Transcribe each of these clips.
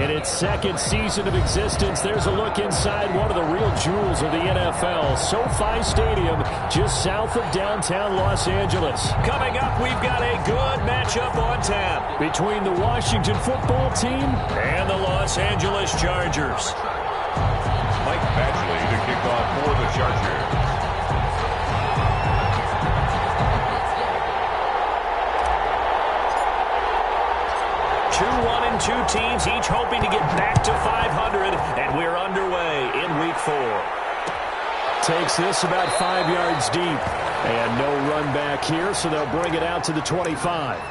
In its second season of existence, there's a look inside one of the real jewels of the NFL. SoFi Stadium, just south of downtown Los Angeles. Coming up, we've got a good matchup on tap between the Washington football team and the Los Angeles Chargers. Mike Badgley to kick off for the Chargers. Two teams each hoping to get back to 500, and we're underway in Week 4. Takes this about 5 yards deep, and no run back here, so they'll bring it out to the 25.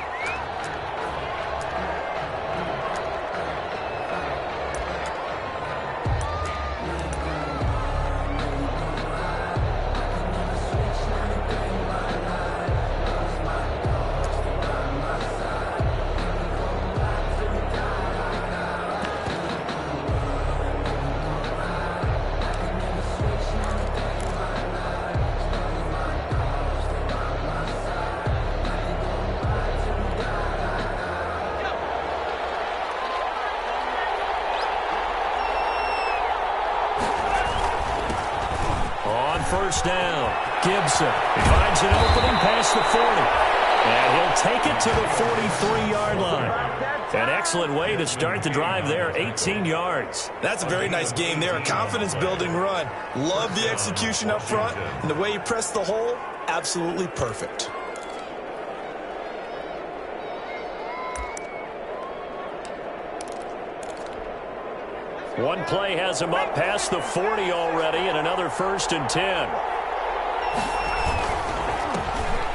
First down. Gibson finds an opening past the 40. And he'll take it to the 43-yard line. An excellent way to start the drive there, 18 yards. That's a very nice game there, a confidence-building run. Love the execution up front, and the way he pressed the hole, absolutely perfect. One play has him up past the 40 already, and another 1st and 10.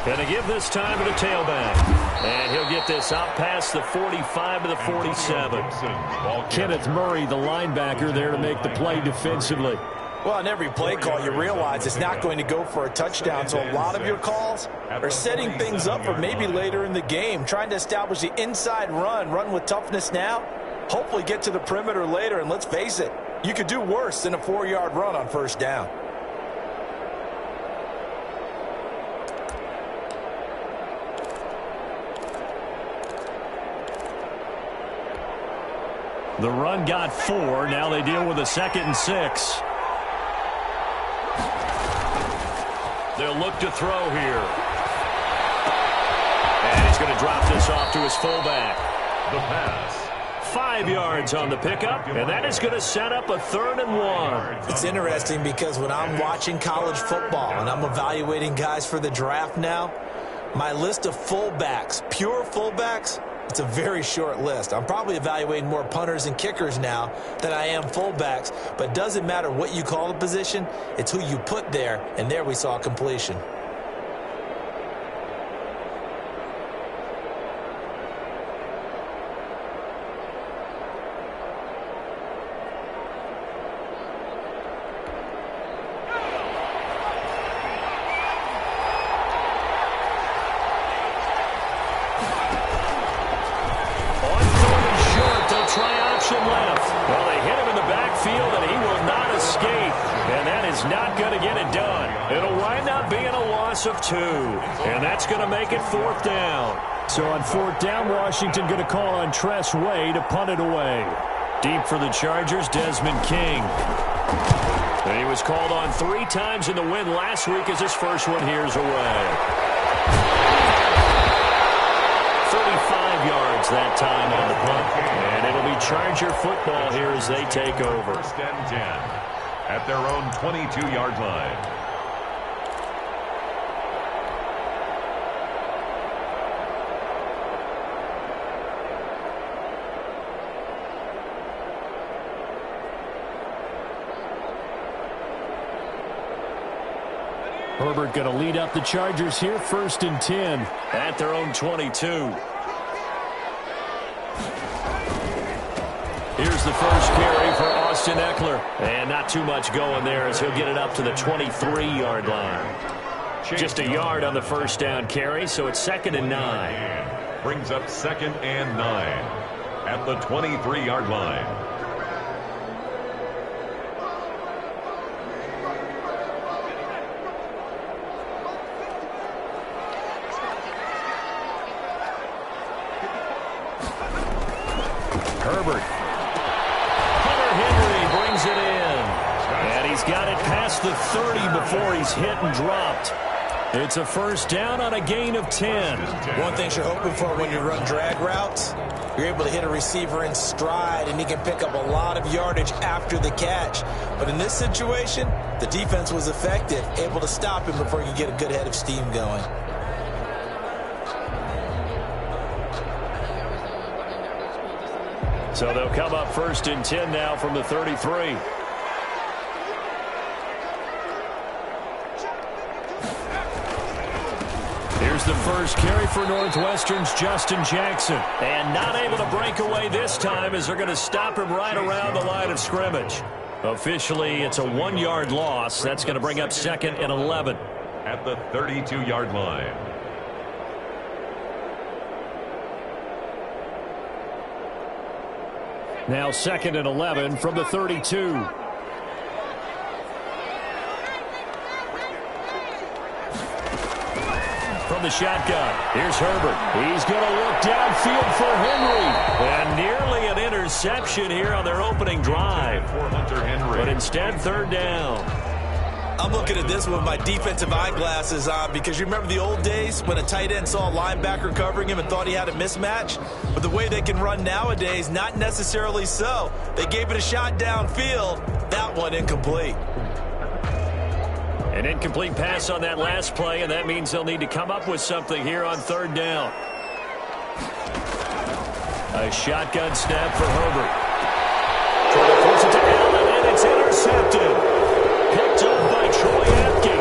Going to give this time to the tailback. And he'll get this out past the 45 to the 47. Kenneth Murray, the linebacker, there to make the play defensively. Well, on every play call, you realize it's not going to go for a touchdown, so a lot of your calls are setting things up for maybe later in the game, trying to establish the inside run with toughness now, hopefully get to the perimeter later, and let's face it, you could do worse than a 4-yard run on first down. The run got 4. Now they deal with a 2nd and 6. They'll look to throw here. And he's going to drop this off to his fullback. The pass. 5 yards on the pickup, and that is going to set up a 3rd and 1. It's interesting because when I'm watching college football and I'm evaluating guys for the draft now, my list of fullbacks, pure fullbacks, it's a very short list. I'm probably evaluating more punters and kickers now than I am fullbacks, but it doesn't matter what you call the position, it's who you put there, and there we saw completion. Of 2, and that's going to make it 4th down. So on 4th down, Washington going to call on Tress Way to punt it away. Deep for the Chargers, Desmond King. And he was called on 3 times in the win last week as his first one here's away. 35 yards that time on the punt, and it'll be Charger football here as they take over. 1st and 10 at their own 22-yard line. Herbert going to lead up the Chargers here, 1st and 10. At their own 22. Here's the first carry for Austin Eckler. And not too much going there as he'll get it up to the 23-yard line. Just a yard on the first down carry, so it's 2nd and 9. Brings up 2nd and 9 at the 23-yard line. Herbert past the 30 before he's hit and dropped. It's a first down on a gain of 10. One thing you're hoping for when you run drag routes, you're able to hit a receiver in stride, and he can pick up a lot of yardage after the catch. But in this situation, the defense was effective, able to stop him before he could get a good head of steam going. So they'll come up first and 10 now from the 33. Here's the first carry for Northwestern's Justin Jackson. And not able to break away this time as they're going to stop him right around the line of scrimmage. Officially, it's a 1-yard loss. That's going to bring up 2nd and 11. At the 32-yard line. Now 2nd and 11 from the 32. From the shotgun, here's Herbert. He's going to look downfield for Henry. And nearly an interception here on their opening drive. But instead, 3rd down. I'm looking at this with my defensive eyeglasses on because you remember the old days when a tight end saw a linebacker covering him and thought he had a mismatch? But the way they can run nowadays, not necessarily so. They gave it a shot downfield. That one incomplete. An incomplete pass on that last play, and that means they'll need to come up with something here on 3rd down. A shotgun snap for Herbert. Trying to force it to Allen, and it's intercepted. Picked up by Troy Apke.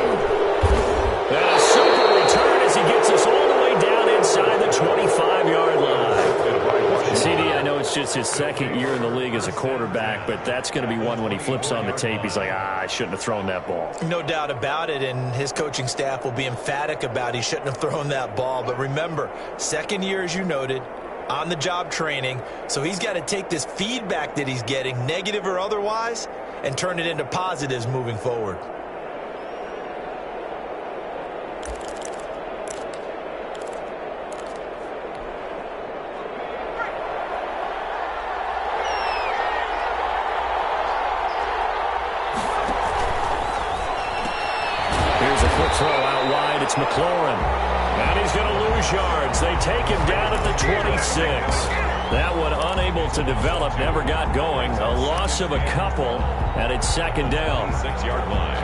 And a super return as he gets us all the way down inside the 25-yard line. CD, I know it's just his 2nd year in the league as a quarterback, but that's going to be one when he flips on the tape. He's like, I shouldn't have thrown that ball. No doubt about it, and his coaching staff will be emphatic about he shouldn't have thrown that ball. But remember, 2nd year, as you noted, on-the-job training, so he's got to take this feedback that he's getting, negative or otherwise, and turn it into positives moving forward. Here's a quick throw out wide. It's McLaurin. And he's going to lose yards. They take him down at the 26. That one unable to develop, never got going. A loss of a couple, and it's 2nd down. 6-yard line.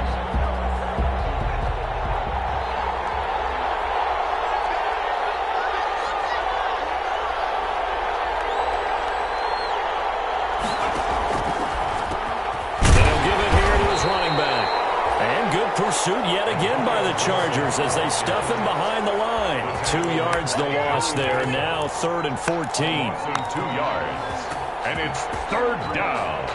And he'll give it here to his running back. And good pursuit yet again by the Chargers as they stuff him behind the line. 2 yards the loss there. Now 3rd and 14. 2 yards. And it's 3rd down.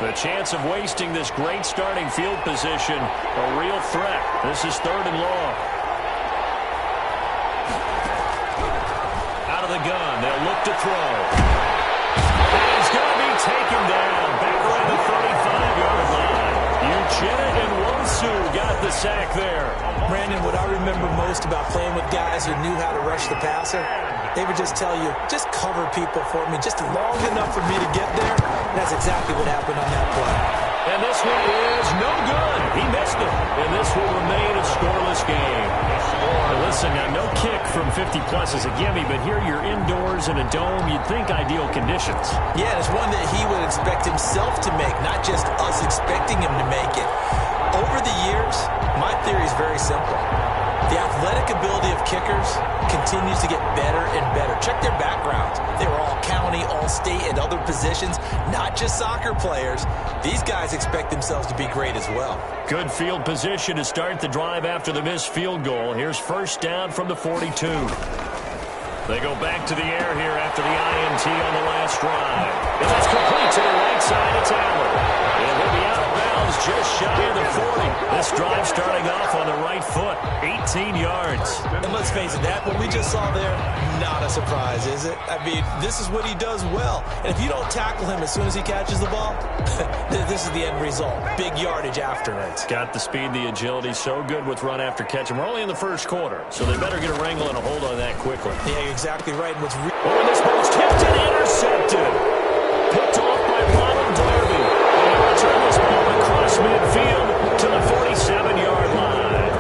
The chance of wasting this great starting field position, a real threat. This is 3rd and long. Out of the gun, they'll look to throw. And he's going to be taken down back around the 35-yard line. Uchenna and Wosu got the sack there. Brandon, what I remember most about playing with guys who knew how to rush the passer, they would just tell you, just cover people for me, just long enough for me to get there. That's exactly what happened on that play. And this one is no good. He missed it. And this will remain a scoreless game. Well, listen, now no kick from 50-plus is a gimme, but here you're indoors in a dome. You'd think ideal conditions. Yeah, it's one that he would expect himself to make, not just us expecting him to make it. Over the years, my theory is very simple. The athletic ability of kickers continues to get better and better. Check their backgrounds. They were all county, all state, and other positions, not just soccer players. These guys expect themselves to be great as well. Good field position to start the drive after the missed field goal. Here's 1st down from the 42. They go back to the air here after the INT on the last drive. And that's complete to the right side. It's Allen. And he'll be out of bounds falls just shy of the 40. This drive starting off on the right foot, 18 yards. And let's face it, that what we just saw there, not a surprise, is it? I mean, this is what he does well. And if you don't tackle him as soon as he catches the ball, this is the end result. Big yardage after it. Got the speed, the agility, so good with run after catch. And we're only in the first quarter, so they better get a wrangle and a hold on that quickly. Yeah, you're exactly right. And this ball's tipped and intercepted. Picked off by Ronald Darby. And he'll return this ball across midfield to the 47-yard line.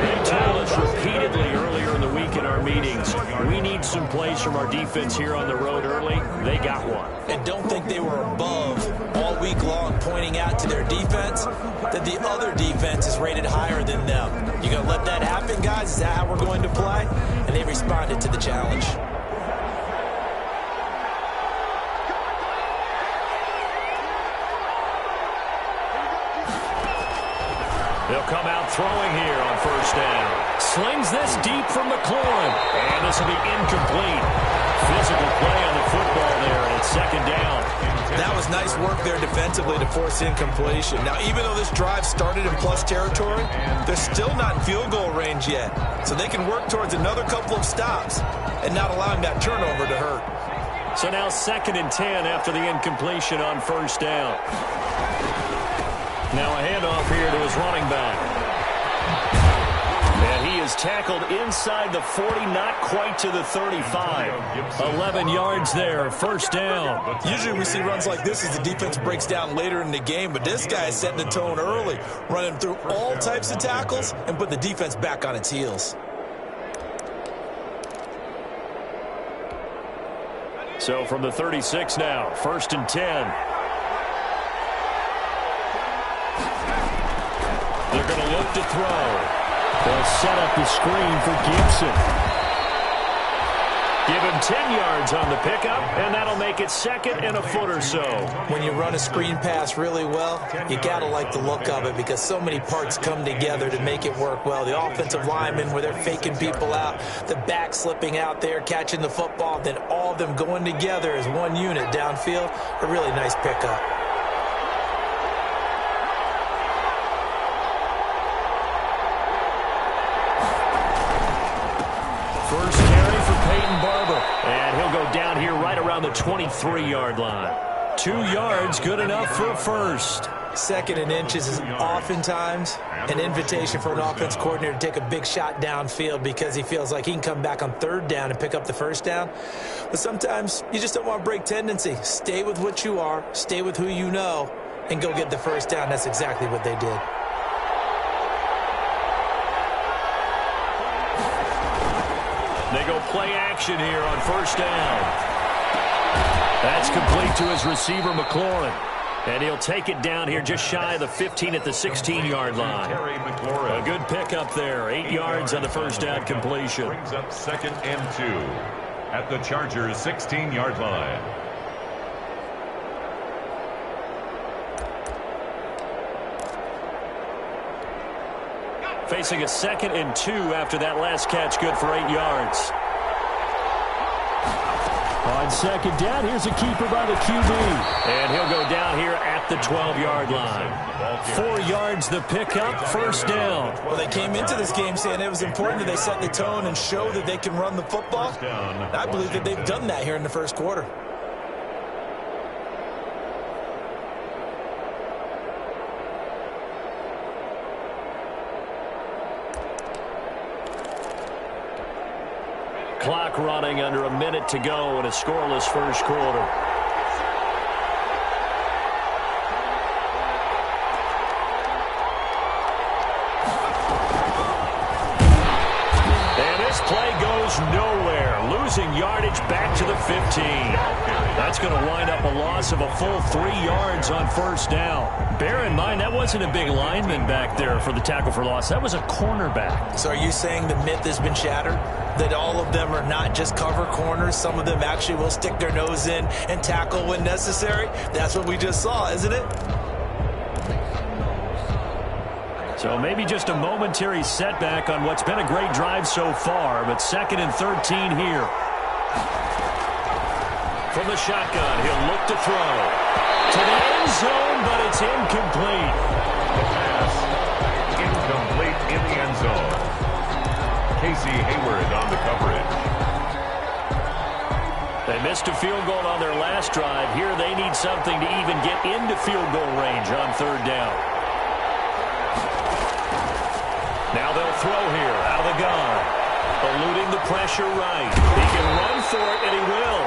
They told us repeatedly earlier in the week in our meetings, we need some plays from our defense here on the road early. They got one. And don't think they were above all week long pointing out to their defense that the other defense is rated higher than them. You going to let that happen, guys? Is that how we're going to play? And they responded to the challenge. They'll come out throwing here on first down. Slings this deep from McLaurin. And this will be incomplete. Physical play on the football there, and it's second down. That was nice work there defensively to force incompletion. Now, even though this drive started in plus territory, they're still not in field goal range yet. So they can work towards another couple of stops and not allowing that turnover to hurt. So now 2nd and 10 after the incompletion on first down. Now a handoff here to his running back. And he is tackled inside the 40, not quite to the 35. 11 yards there, first down. Usually we see runs like this as the defense breaks down later in the game, but this guy is setting the tone early, running through all types of tackles and put the defense back on its heels. So from the 36 now, 1st and 10. They're going to look to throw. They'll set up the screen for Gibson. Give him 10 yards on the pickup, and that'll make it 2nd and a foot or so. When you run a screen pass really well, you got to like the look of it because so many parts come together to make it work well. The offensive linemen, where they're faking people out, the back slipping out there, catching the football, then all of them going together as one unit downfield. A really nice pickup. First carry for Peyton Barber. And he'll go down here right around the 23-yard line. 2 yards, good enough for a first. 2nd and inches is oftentimes an invitation for an offense coordinator to take a big shot downfield because he feels like he can come back on 3rd down and pick up the first down. But sometimes you just don't want to break tendency. Stay with what you are, stay with who you know, and go get the first down. That's exactly what they did. They go play action here on first down. That's complete to his receiver, McLaurin. And he'll take it down here just shy of the 15 at the 16-yard line. A good pickup there. 8 yards on the first down completion. Brings up 2nd and 2 at the Chargers' 16-yard line. Facing a 2nd and 2 after that last catch, good for 8 yards. On 2nd down, here's a keeper by the QB. And he'll go down here at the 12-yard line. 4 yards the pickup, first down. Well, they came into this game saying it was important that they set the tone and show that they can run the football. I believe that they've done that here in the first quarter. Clock running under a minute to go in a scoreless first quarter. And this play goes nowhere. Losing yardage back to the 15. That's going to wind up a loss of a full 3 yards on first down. Bear in mind, that wasn't a big lineman back there for the tackle for loss. That was a cornerback. So are you saying the myth has been shattered? That all of them are not just cover corners. Some of them actually will stick their nose in and tackle when necessary. That's what we just saw, isn't it? So maybe just a momentary setback on what's been a great drive so far, but 2nd and 13 here. From the shotgun, he'll look to throw. To the end zone, but it's incomplete. The pass incomplete in the end zone. Casey Hayward on the coverage. They missed a field goal on their last drive. Here they need something to even get into field goal range on third down. Now they'll throw here out of the gun. Eluding the pressure right. He can run for it, and he will.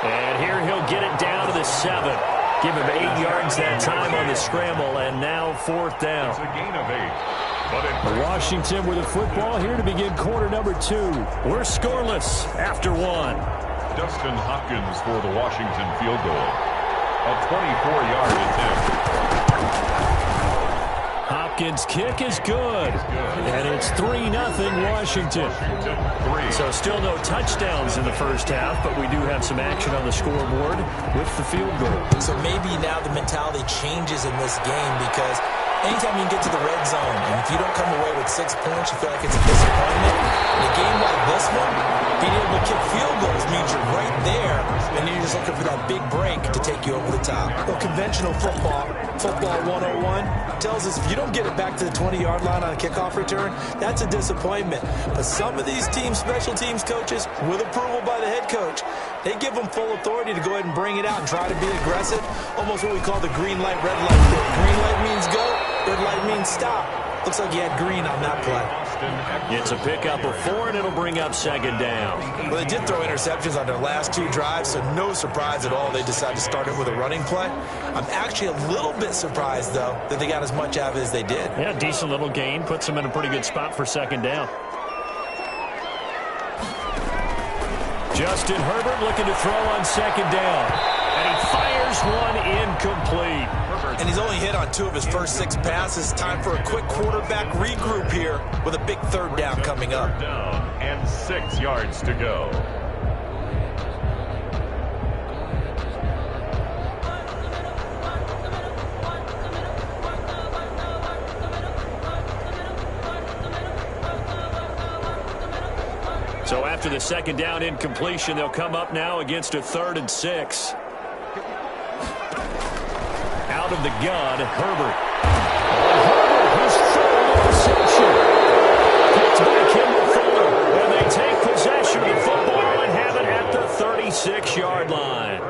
And here he'll get it down to the 7. Give him 8 yards that time on the scramble, and now fourth down. It's a gain of 8. Washington with the football here to begin quarter number 2. We're scoreless after 1. Dustin Hopkins for the Washington field goal. A 24-yard attempt. Hopkins' kick is good. And it's 3-0 Washington. So still no touchdowns in the first half, but we do have some action on the scoreboard with the field goal. So maybe now the mentality changes in this game because anytime you can get to the red zone, and if you don't come away with 6 points, you feel like it's a disappointment. In a game like this one, being able to kick field goals means you're right there, and you're just looking for that big break to take you over the top. Well, conventional football 101, tells us if you don't get it back to the 20-yard line on a kickoff return, that's a disappointment. But some of these teams, special teams coaches, with approval by the head coach, they give them full authority to go ahead and bring it out and try to be aggressive, almost what we call the green light, red light thing. Green light means go, red light means stop. Looks like he had green on that play. It's a pickup of 4, and it'll bring up second down. Well, they did throw interceptions on their last 2 drives, so no surprise at all they decided to start it with a running play. I'm actually a little bit surprised, though, that they got as much out of it as they did. Yeah, decent little gain. Puts them in a pretty good spot for second down. Justin Herbert looking to throw on second down. And he fires one incomplete. And he's only hit on 2 of his first 6 passes. Time for a quick quarterback regroup here with a big third down coming up. Down and 6 yards to go. So after the second down incompletion, they'll come up now against a 3rd and 6. Out of the gun, Herbert. Herbert, his 3rd interception. Picked by Kimball Fuller. And they take possession of the football and have it at the 36-yard line.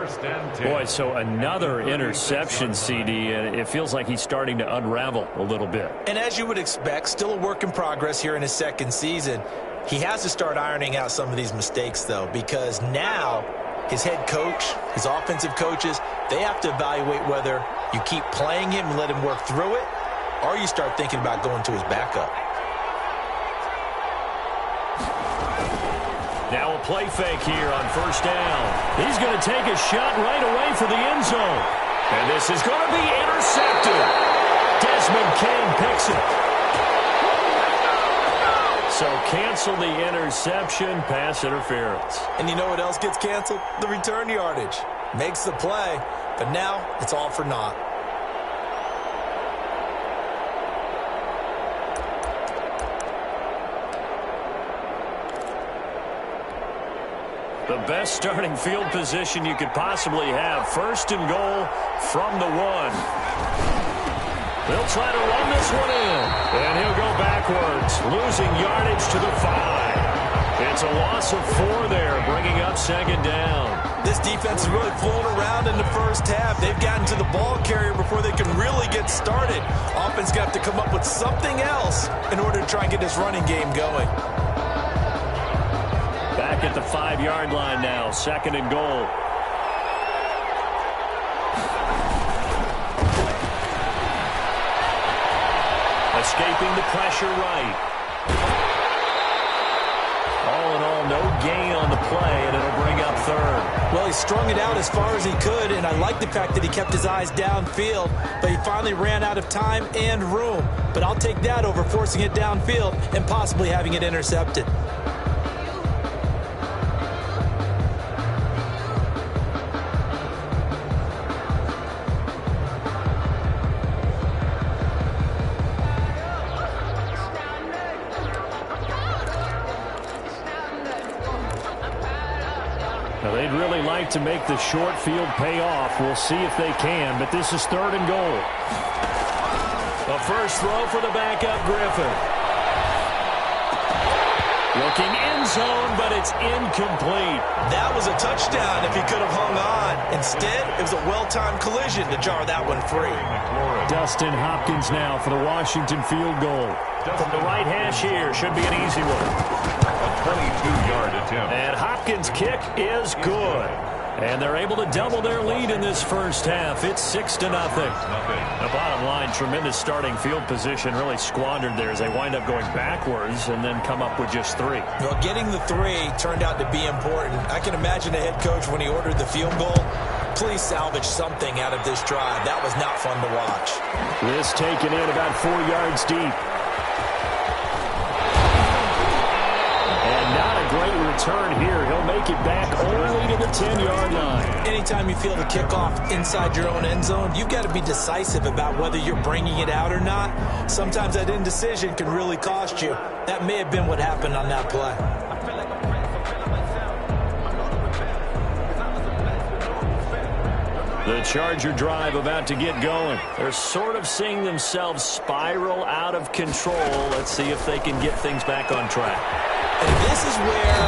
Boy, so another interception, CD, and it feels like he's starting to unravel a little bit. And as you would expect, still a work in progress here in his 2nd season. He has to start ironing out some of these mistakes, though, because now his head coach, his offensive coaches, they have to evaluate whether you keep playing him and let him work through it, or you start thinking about going to his backup. Now a play fake here on first down. He's going to take a shot right away for the end zone. And this is going to be intercepted. Desmond King picks it. So cancel the interception, pass interference. And you know what else gets canceled? The return yardage. Makes the play, but now it's all for naught. The best starting field position you could possibly have. 1st and goal from the 1. They'll try to run this one in, and he'll go backwards, losing yardage to the 5. It's a loss of 4 there, bringing up second down. This defense is really fooling around in the first half. They've gotten to the ball carrier before they can really get started. Offense got to come up with something else in order to try and get this running game going. Back at the 5-yard line now, 2nd and goal. Escaping the pressure right. All in all, no gain on the play, and it'll bring up 3rd. Well, he strung it out as far as he could, and I like the fact that he kept his eyes downfield, but he finally ran out of time and room. But I'll take that over forcing it downfield and possibly having it intercepted. Now, they'd really really like to make the short field pay off. We'll see if they can, but this is 3rd and goal. A first throw for the backup Griffin. Looking end zone, but it's incomplete. That was a touchdown if he could have hung on. Instead, it was a well-timed collision to jar that one free. Dustin Hopkins now for the Washington field goal. From the right hash here, should be an easy one. A 22-yard attempt. And Hopkins' kick is good. And they're able to double their lead in this first half. It's 6-0. The bottom line, tremendous starting field position, really squandered there as they wind up going backwards and then come up with just 3. Well, getting the 3 turned out to be important. I can imagine the head coach when he ordered the field goal. Please salvage something out of this drive. That was not fun to watch. This taken in about 4 yards deep. Great return here. He'll make it back only to the 10-yard line. Anytime you feel the kickoff inside your own end zone, you've got to be decisive about whether you're bringing it out or not. Sometimes that indecision can really cost you. That may have been what happened on that play. The Charger drive about to get going. They're sort of seeing themselves spiral out of control. Let's see if they can get things back on track. And this is where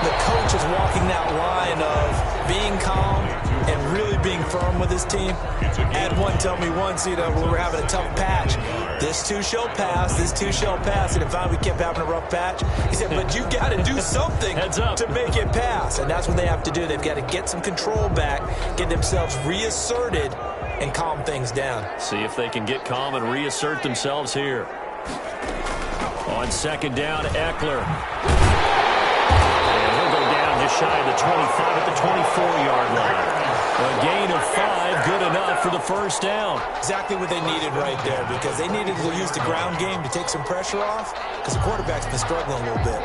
the coach is walking that line of being calm and really being firm with his team. I had one tell me once, when we were having a tough patch, this too shall pass, this too shall pass. And if we kept having a rough patch, he said, but you got to do something to make it pass. And that's what they have to do. They've got to get some control back, get themselves reasserted, and calm things down. See if they can get calm and reassert themselves here. On 2nd down, Eckler. And he'll go down just shy of the 25 at the 24-yard line. A gain of 5, good enough for the first down. Exactly what they needed right there, because they needed to use the ground game to take some pressure off, because the quarterback's been struggling a little bit.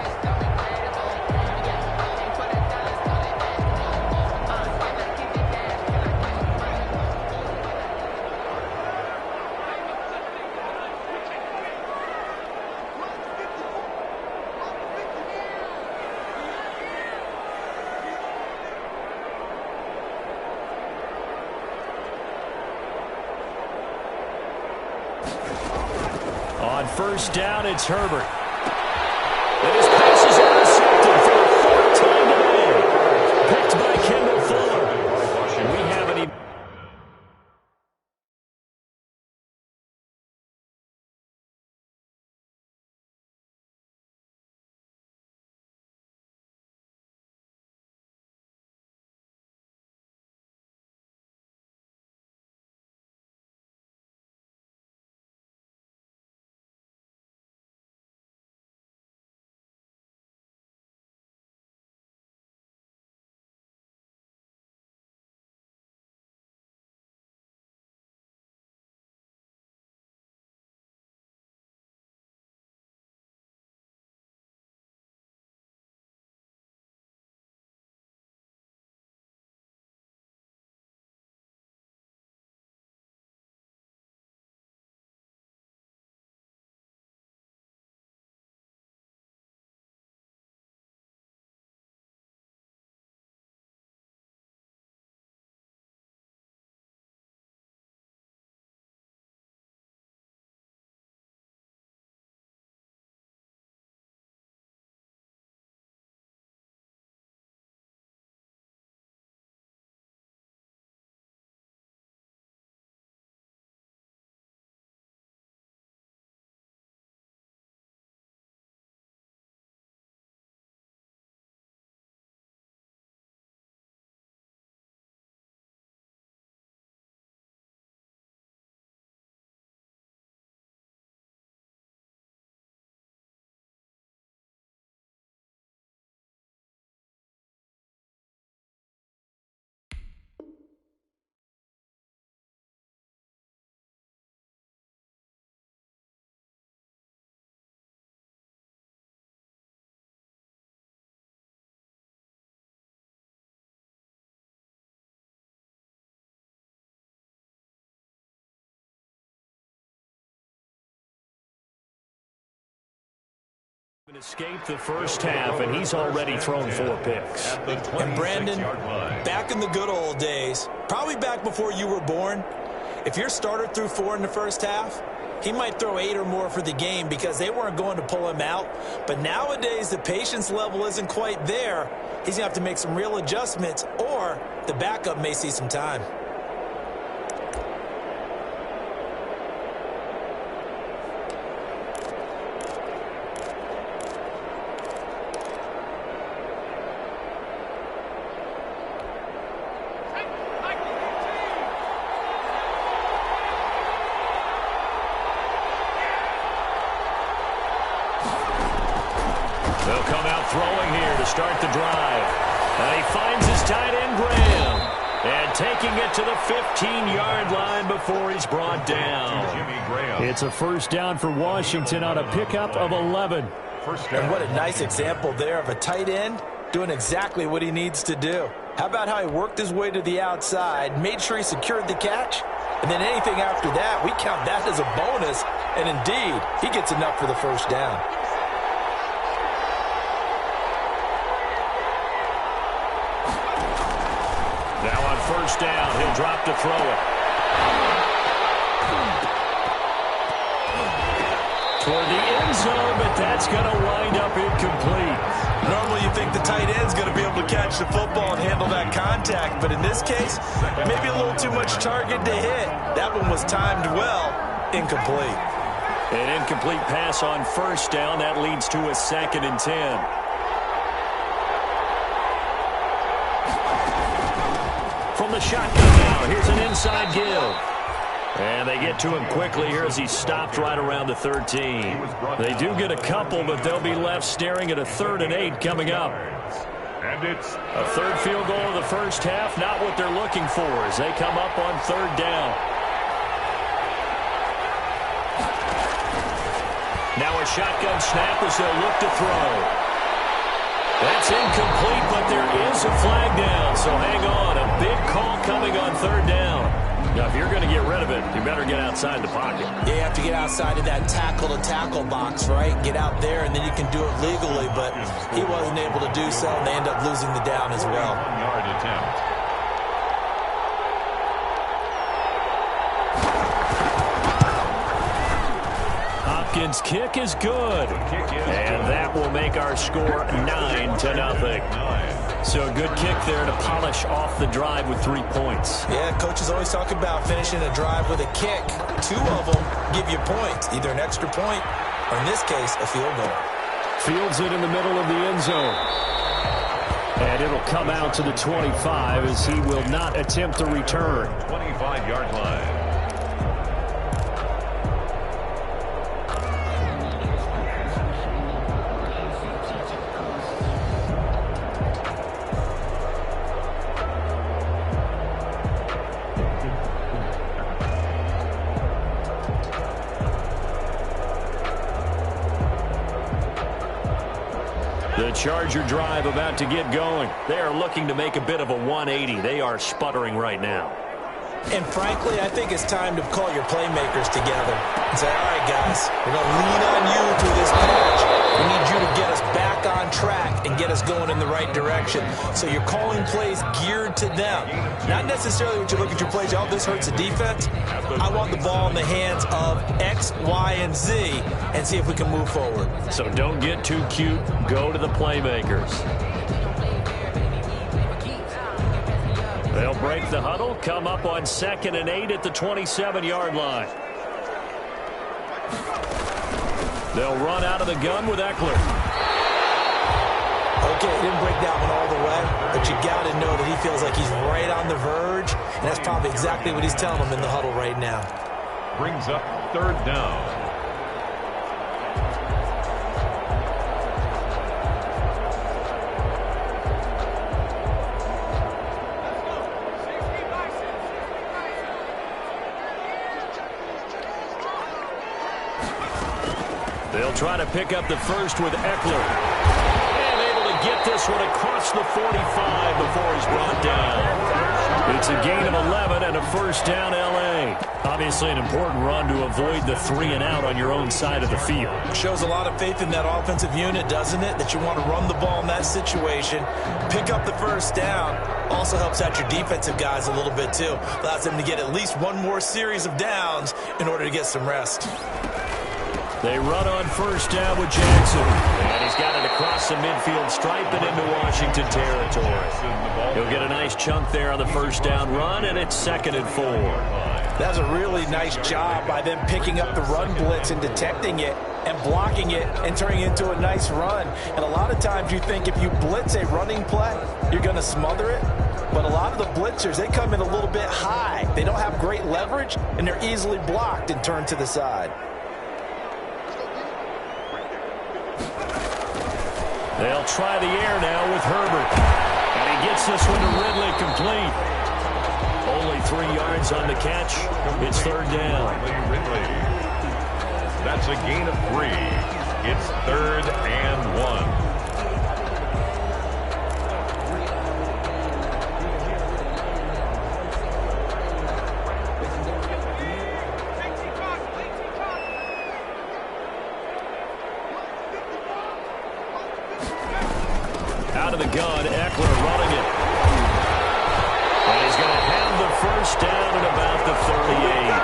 On 1st down, it's Herbert. And his pass is intercepted for the 4th time today. Picked by Kendall Fuller. We haven't even... Escaped the first half, and he's already thrown 4 picks. And Brandon, back in the good old days, probably back before you were born, if your starter threw 4 in the first half, he might throw 8 or more for the game because they weren't going to pull him out. But nowadays, the patience level isn't quite there. He's going to have to make some real adjustments, or the backup may see some time. They'll come out throwing here to start the drive. And he finds his tight end, Graham. And taking it to the 15-yard line before he's brought down. It's a first down for Washington on a pickup of 11. And what a nice example there of a tight end doing exactly what he needs to do. How about how he worked his way to the outside, made sure he secured the catch, and then anything after that, we count that as a bonus. And indeed, he gets enough for the first down. Now on first down, he'll drop to throw it. Toward the end zone, but that's going to wind up incomplete. Normally you think the tight end's going to be able to catch the football and handle that contact, but in this case, maybe a little too much target to hit. That one was timed well, incomplete. An incomplete pass on first down. That leads to a 2nd and 10. From the shotgun now, here's an inside give. And they get to him quickly here as he stopped right around the 13. They do get a couple, but they'll be left staring at a 3rd and 8 coming up. And it's A 3rd field goal of the first half, not what they're looking for as they come up on 3rd down. Now a shotgun snap as they'll look to throw. That's incomplete, but there is a flag down, so hang on. A big call coming on 3rd down. Now, if you're going to get rid of it, you better get outside the pocket. Yeah, you have to get outside of that tackle-to-tackle box, right? Get out there, and then you can do it legally, but he wasn't able to do so, and they end up losing the down as well. 1-yard attempt. Hopkins' kick is good. And that will make our score 9-0. So a good kick there to polish off the drive with 3 points. Yeah, coaches always talk about finishing a drive with a kick. 2 of them give you points, either an extra point or, in this case, a field goal. Fields it in the middle of the end zone. And it'll come out to the 25 as he will not attempt to return. 25-yard line. The Charger drive about to get going. They are looking to make a bit of a 180. They are sputtering right now. And frankly, I think it's time to call your playmakers together and say, all right, guys, we're going to lean on you through this patch. We need you to get us back on track and get us going in the right direction. So you're calling plays geared to them. Not necessarily when you look at your plays, oh, this hurts the defense. I want the ball in the hands of X, Y, and Z and see if we can move forward. So don't get too cute. Go to the playmakers. They'll break the huddle, come up on 2nd and 8 at the 27-yard line. They'll run out of the gun with Eckler. Okay, didn't break that one all the way, but you got to know that he feels like he's right on the verge, and that's probably exactly what he's telling them in the huddle right now. Brings up 3rd down. They'll try to pick up the first with Eckler. And able to get this one across the 45 before he's brought down. The It's a gain of 11 and a first down, L.A. Obviously an important run to avoid the 3-and-out on your own side of the field. Shows a lot of faith in that offensive unit, doesn't it? That you want to run the ball in that situation, pick up the first down. Also helps out your defensive guys a little bit, too. Allows them to get at least one more series of downs in order to get some rest. They run on first down with Jackson. And he's got it across the midfield stripe and into Washington territory. He'll get a nice chunk there on the first down run, and it's 2nd and 4. That's a really nice job by them picking up the run blitz and detecting it and blocking it and turning it into a nice run. And a lot of times you think if you blitz a running play, you're going to smother it. But a lot of the blitzers, they come in a little bit high. They don't have great leverage, and they're easily blocked and turned to the side. They'll try the air now with Herbert. And he gets this one to Ridley complete. Only 3 yards on the catch. It's 3rd down. Ridley. That's a gain of 3. It's 3rd and 1. Out of the gun, Eckler running it. And he's going to have the first down at about the 38.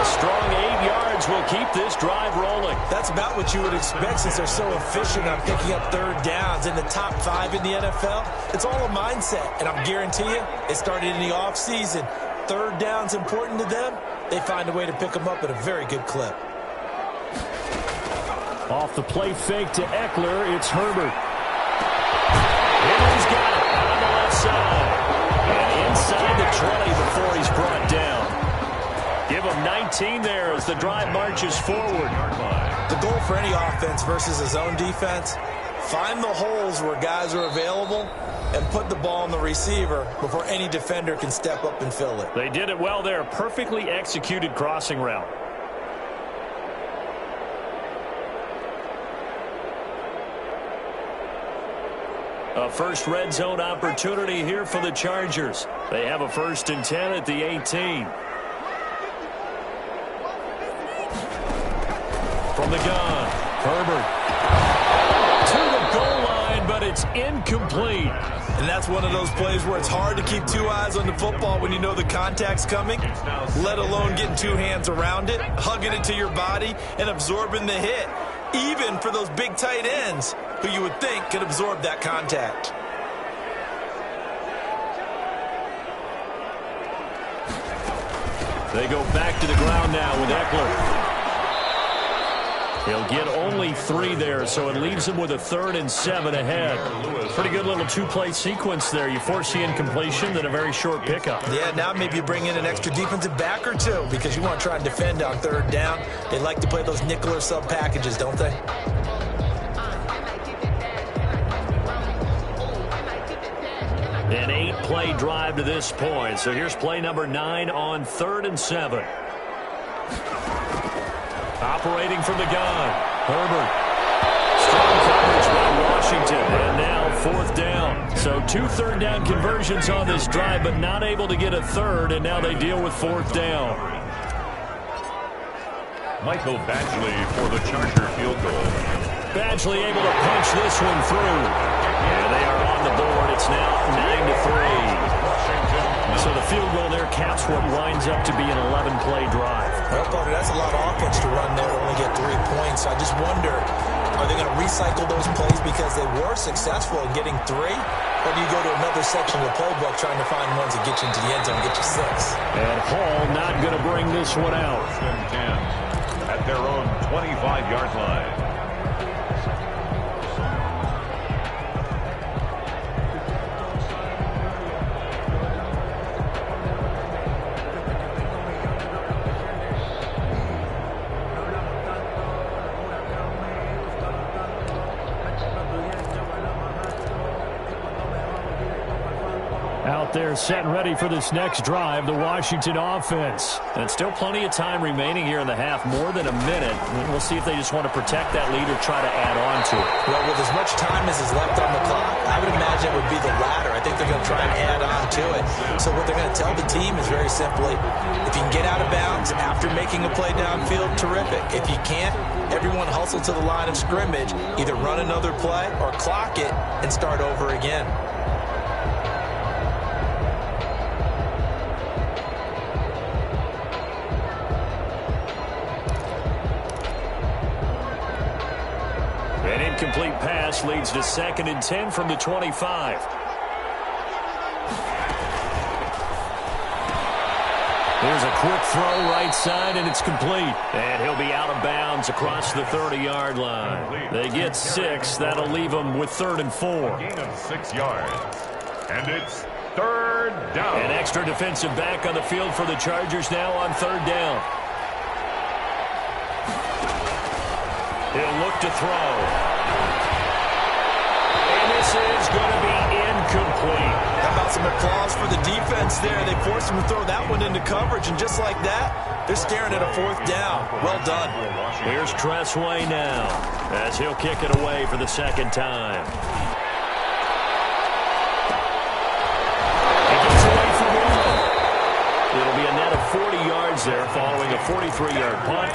A strong 8 yards will keep this drive rolling. That's about what you would expect since they're so efficient on picking up 3rd downs in the top 5 in the NFL. It's all a mindset, and I guarantee you it started in the offseason. 3rd down's important to them. They find a way to pick them up at a very good clip. Off the play fake to Eckler, it's Herbert. Henry's got it on the left side. And inside the 20 before he's brought down. Give him 19 there as the drive marches forward. The goal for any offense versus a zone defense, find the holes where guys are available and put the ball on the receiver before any defender can step up and fill it. They did it well there. Perfectly executed crossing route. A first red zone opportunity here for the Chargers. They have a 1st and 10 at the 18. From the gun, Herbert. To the goal line, but it's incomplete. And that's one of those plays where it's hard to keep 2 eyes on the football when you know the contact's coming, let alone getting 2 hands around it, hugging it to your body, and absorbing the hit. Even for those big tight ends who you would think could absorb that contact. They go back to the ground now with Eckler. He'll get only 3 there, so it leaves him with a 3rd and 7 ahead. Pretty good little 2-play sequence there. You force the incompletion, then a very short pickup. Yeah, now maybe you bring in an extra defensive back or 2 because you want to try and defend on 3rd down. They like to play those nickel or sub packages, don't they? An 8-play drive to this point. So here's play number 9 on 3rd and 7. Operating from the gun, Herbert. Strong coverage by Washington, and now 4th down. So 2 3rd down conversions on this drive, but not able to get a 3rd, and now they deal with 4th down. Michael Badgley for the Charger field goal. Badgley able to punch this one through. And they are on the board. It's now 9-3. So the field goal there caps what winds up to be an 11-play drive. Well, Carter, that's a lot of offense to run there to only get 3 points. I just wonder, are they going to recycle those plays because they were successful in getting 3? Or do you go to another section of the playbook trying to find ones that get you into the end zone and get you 6? And Hall not going to bring this one out. 10 at their own 25-yard line. Out there set and ready for this next drive, the Washington offense. And still plenty of time remaining here in the half, more than a minute. We'll see if they just want to protect that lead or try to add on to it. Well, with as much time as is left on the clock, I would imagine it would be the latter. I think they're going to try and add on to it. So what they're going to tell the team is very simply, if you can get out of bounds after making a play downfield, terrific. If you can't, everyone hustle to the line of scrimmage, either run another play or clock it and start over again. An incomplete pass leads to 2nd and 10 from the 25. There's a quick throw right side, and it's complete. And he'll be out of bounds across the 30-yard line. They get 6. That'll leave them with 3rd and 4. Gain of 6 yards. And it's 3rd down. An extra defensive back on the field for the Chargers now on 3rd down. He'll look to throw. And this is going to be incomplete. How about some applause for the defense there? They forced him to throw that one into coverage, and just like that, they're staring at a 4th down. Well done. Here's Tressway now, as he'll kick it away for the 2nd time. He gets away from one. It'll be a net of 40 yards there following a 43-yard punt.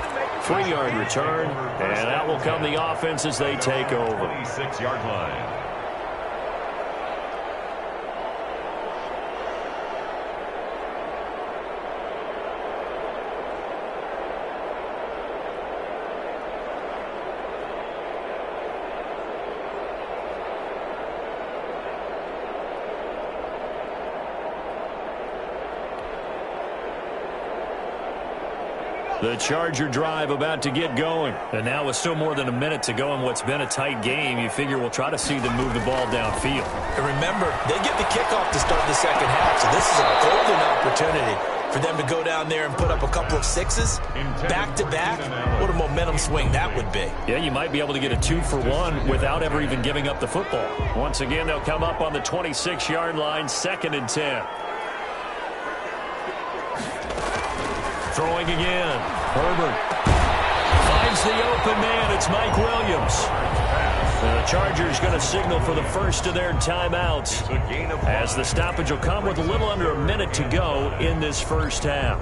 3-yard return, and that will come the offense as they take over. 26-yard line. The Charger drive about to get going. And now with still more than a minute to go in what's been a tight game, you figure we'll try to see them move the ball downfield. And remember, they get the kickoff to start the second half, so this is a golden opportunity for them to go down there and put up a couple of 6s back-to-back. What a momentum swing that would be. Yeah, you might be able to get a 2-for-1 without ever even giving up the football. Once again, they'll come up on the 26-yard line, 2nd and 10. Throwing again. Herbert finds the open man. It's Mike Williams. And the Chargers going to signal for the first of their timeouts, as the stoppage will come with a little under a minute to go in this first half.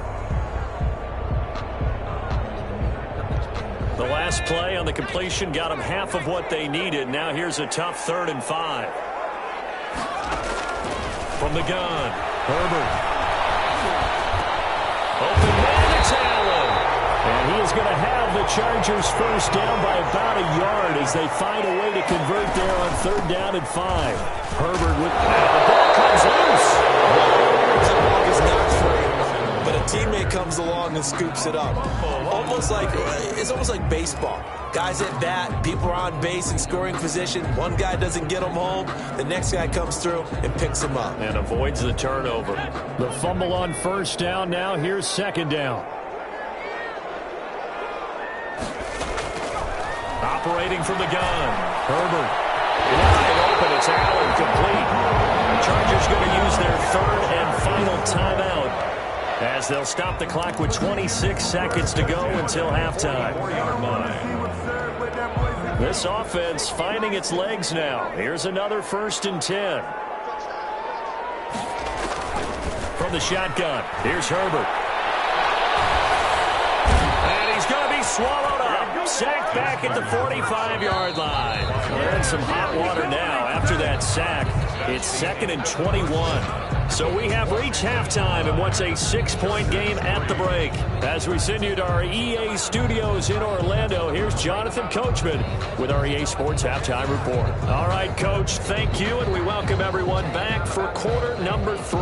The last play on the completion got them half of what they needed. Now here's a tough 3rd and 5. From the gun, Herbert. Open man, it's Allen. And he is going to have the Chargers first down by about a yard as they find a way to convert there on 3rd down and 5. Herbert with the ball comes loose. The ball is not free, but a teammate comes along and scoops it up. It's almost like baseball. Guys at bat, people are on base in scoring position. One guy doesn't get them home. The next guy comes through and picks him up. And avoids the turnover. The fumble on 1st down. Now here's 2nd down. Operating from the gun. Herbert. Wide open. It's Allen complete. The Chargers going to use their 3rd and final timeout, as they'll stop the clock with 26 seconds to go until halftime. This offense finding its legs now. Here's another 1st and 10. From the shotgun, here's Herbert. And he's going to be swallowed up. Sacked back at the 45-yard line. They're in some hot water now after that sack. It's 2nd and 21. So we have reached halftime in what's a 6-point game at the break. As we send you to our EA studios in Orlando, here's Jonathan Coachman with our EA Sports Halftime Report. All right, Coach, thank you, and we welcome everyone back for quarter number 3.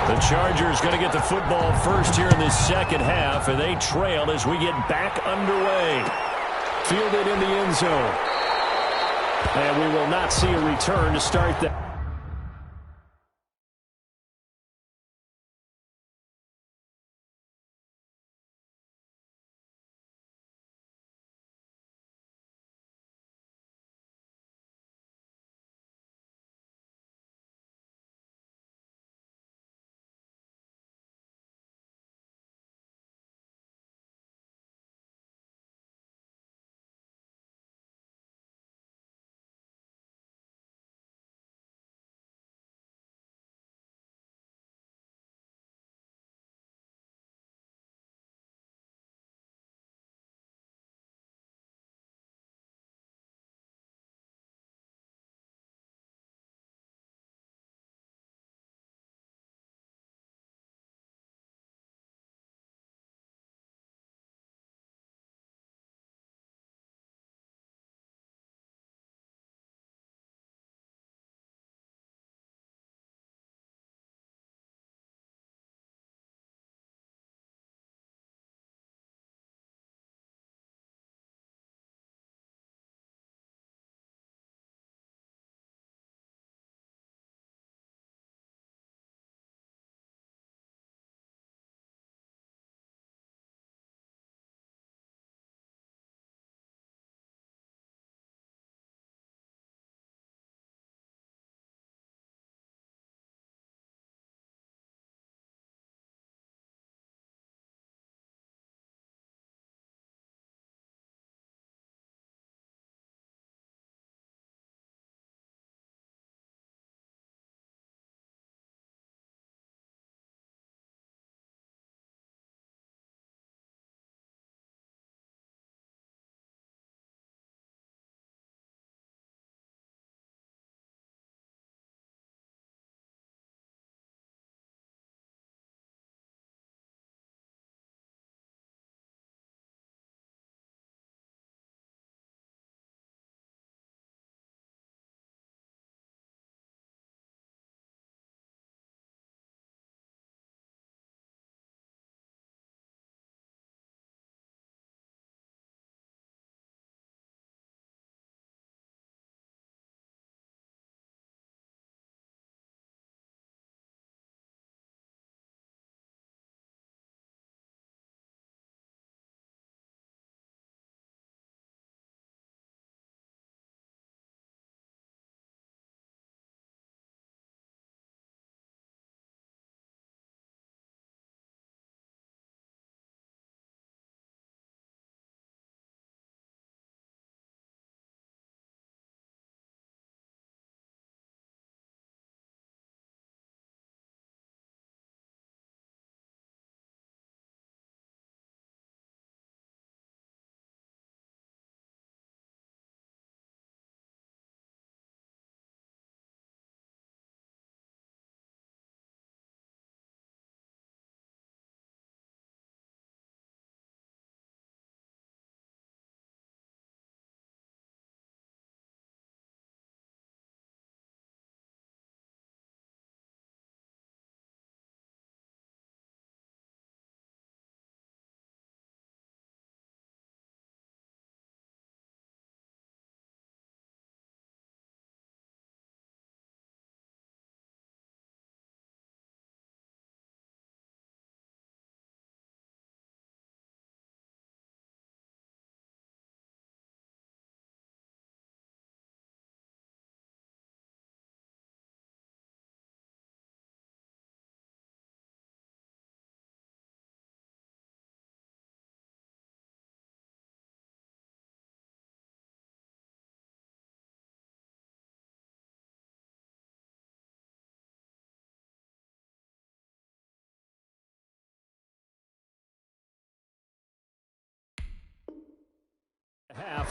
The Chargers going to get the football first here in this second half, and they trail as we get back underway. Fielded in the end zone. And we will not see a return to start that.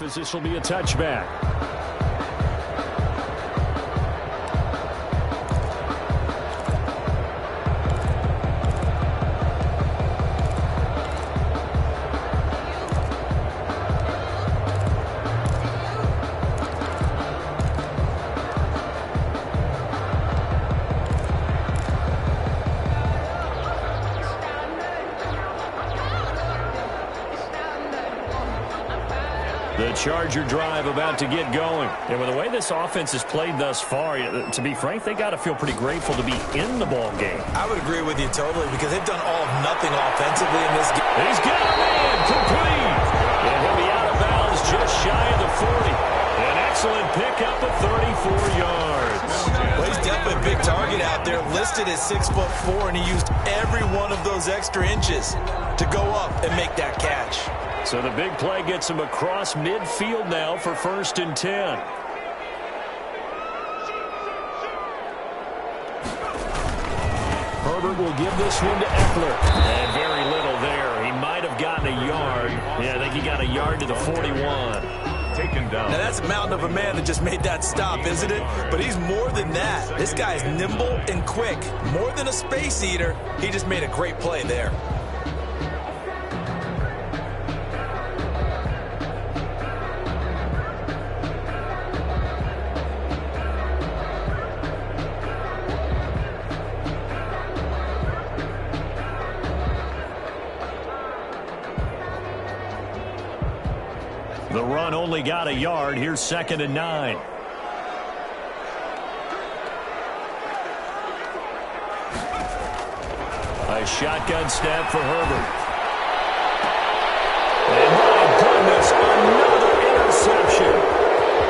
half, as this will be a touchback. The Charger drive about to get going. And with the way this offense has played thus far, to be frank, they got to feel pretty grateful to be in the ball game. I would agree with you totally because they've done all of nothing offensively in this game. He's got a man complete. And he'll be out of bounds just shy of the 40. An excellent pickup of 34 yards. Well, he's definitely a big target out there, listed as 6'4", and he used every one of those extra inches to go up and make that catch. So the big play gets him across midfield now for 1st and 10. Herbert will give this one to Eckler. And very little there. He might have gotten a yard. Yeah, I think he got a yard to the 41. Taken down. Now, that's a mountain of a man that just made that stop, isn't it? But he's more than that. This guy's nimble and quick. More than a space eater, he just made a great play there. The run only got a yard. Here's 2nd and 9. A shotgun snap for Herbert. And my goodness, another interception.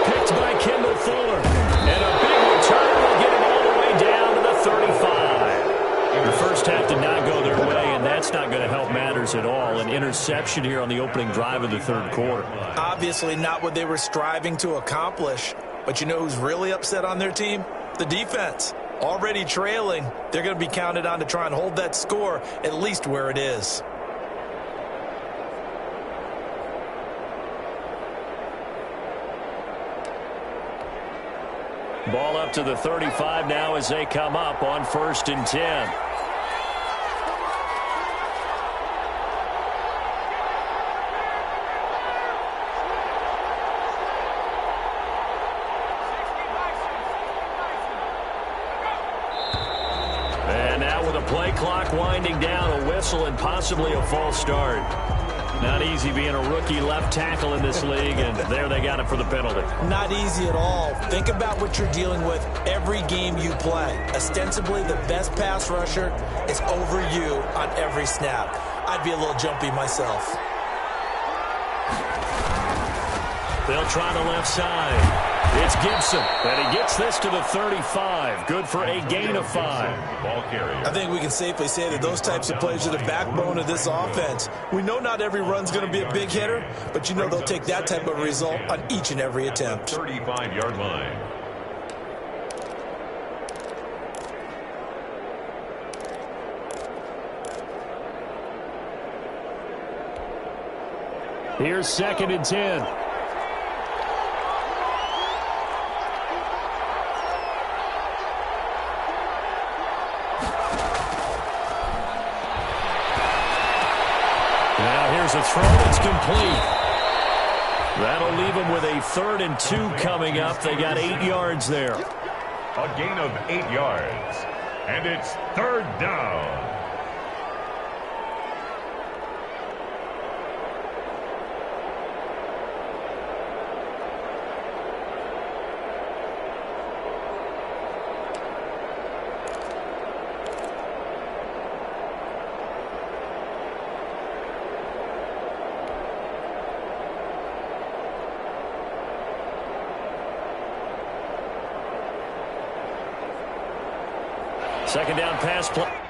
Picked by Kendall Fuller. And a big return will get him all the way down to the 35. The first half did not go their way, and that's not going to help matters at all. An interception here on the opening drive of the 3rd quarter. Obviously not what they were striving to accomplish. But you know who's really upset on their team? The defense. Already trailing, they're going to be counted on to try and hold that score at least where it is. Ball up to the 35 now as they come up on 1st and 10. Play clock winding down, a whistle, and possibly a false start. Not easy being a rookie left tackle in this league, and there they got it for the penalty. Not easy at all. Think about what you're dealing with every game you play. Ostensibly, the best pass rusher is over you on every snap. I'd be a little jumpy myself. They'll try the left side. It's Gibson, and he gets this to the 35. Good for a gain of 5. Ball carrier. I think we can safely say that those types of plays are the backbone of this offense. We know not every run's going to be a big hitter, but you know they'll take that type of result on each and every attempt. 35-yard line. Here's 2nd and 10. Here's a throw that's complete. That'll leave them with a 3rd and 2 coming up. They got 8 yards there. A gain of 8 yards. And it's 3rd down. Second down pass play.